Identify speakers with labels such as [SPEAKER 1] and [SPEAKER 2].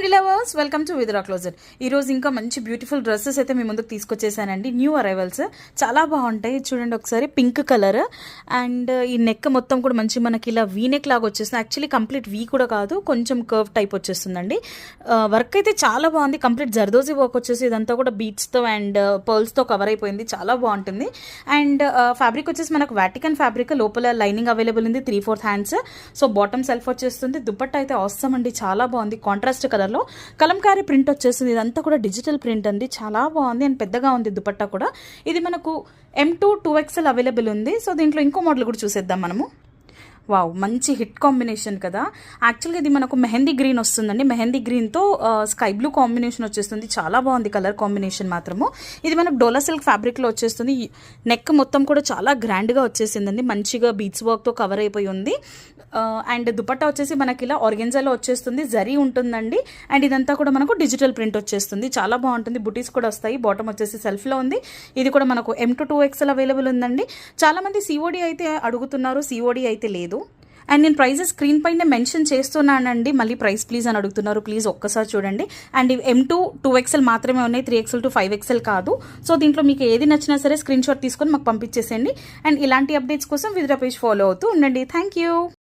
[SPEAKER 1] అండి lovers, welcome to విద్రా closet. ఈరోజు ఇంకా మంచి బ్యూటిఫుల్ డ్రెస్సెస్ అయితే మీ ముందుకు తీసుకొచ్చేసానండి. న్యూ అరైవల్స్ చాలా బాగుంటాయి. చూడండి ఒకసారి, పింక్ కలర్ అండ్ ఈ నెక్ మొత్తం కూడా మంచి మనకి ఇలా వీ నెక్ లాగా వచ్చేస్తుంది. యాక్చువల్లీ కంప్లీట్ వీ కూడా కాదు, కొంచెం కర్వ్ టైప్ వచ్చేస్తుందండి. వర్క్ అయితే చాలా బాగుంది. కంప్లీట్ జర్దోజీ వర్క్ వచ్చేసి ఇదంతా కూడా బీట్స్తో అండ్ పర్ల్స్తో కవర్ అయిపోయింది. చాలా బాగుంటుంది. అండ్ ఫ్యాబ్రిక్ వచ్చేసి మనకు వాటికన్ ఫ్యాబ్రిక్, లోపల లైనింగ్ అవైలబుల్ ఉంది, 3/4 హ్యాండ్స్. సో బాటమ్ సెల్ఫ్ వచ్చేస్తుంది. దుపట్టా అయితే అవసరం అండి, చాలా బాగుంది. కాంట్రాస్ట్ కలర్లో కలంకారీ ప్రింట్ వచ్చేస్తుంది. ఇదంతా కూడా డిజిటల్ ప్రింట్ అండి, చాలా బాగుంది అండ్ పెద్దగా ఉంది దుపట్టా కూడా. ఇది మనకు M2 2XL అవైలబుల్ ఉంది. సో దీంట్లో ఇంకో మోడల్ కూడా చూసేద్దాం మనము. వావ్, మంచి హిట్ కాంబినేషన్ కదా. యాక్చువల్గా ఇది మనకు మెహందీ గ్రీన్ వస్తుందండి. మెహందీ గ్రీన్తో స్కై బ్లూ కాంబినేషన్ వచ్చేస్తుంది. చాలా బాగుంది కలర్ కాంబినేషన్ మాత్రము. ఇది మనకు డోలా సిల్క్ ఫ్యాబ్రిక్లో వచ్చేస్తుంది. నెక్ మొత్తం కూడా చాలా గ్రాండ్గా వచ్చేసిందండి. మంచిగా బీట్స్ వర్క్తో కవర్ అయిపోయి ఉంది. అండ్ దుపట్టా వచ్చేసి మనకి ఇలా ఆర్గెన్జాలో వచ్చేస్తుంది, జరీ ఉంటుందండి. అండ్ ఇదంతా కూడా మనకు డిజిటల్ ప్రింట్ వచ్చేస్తుంది. చాలా బాగుంటుంది. బుటీస్ కూడా వస్తాయి. బాటమ్ వచ్చేసి సెల్ఫ్లో ఉంది. ఇది కూడా మనకు M2 2XL అవైలబుల్ ఉందండి. చాలామంది COD అయితే అడుగుతున్నారు, COD అయితే లేదు. అండ్ నేను ప్రైజెస్ స్క్రీన్ పైన మెన్షన్ చేస్తున్నానండి. మళ్ళీ ప్రైస్ ప్లీజ్ అని అడుగుతున్నారు, ప్లీజ్ ఒక్కసారి చూడండి. అండ్ M2 2XL మాత్రమే ఉన్నాయి, 3XL to 5XL కాదు. సో దీంట్లో మీకు ఏది నచ్చినా సరే స్క్రీన్ షాట్ తీసుకొని మాకు పంపించేసేయండి. అండ్ ఇలాంటి అప్డేట్స్ కోసం విద్రా పేజ్ ఫాలో అవుతూ ఉండండి. Thank you.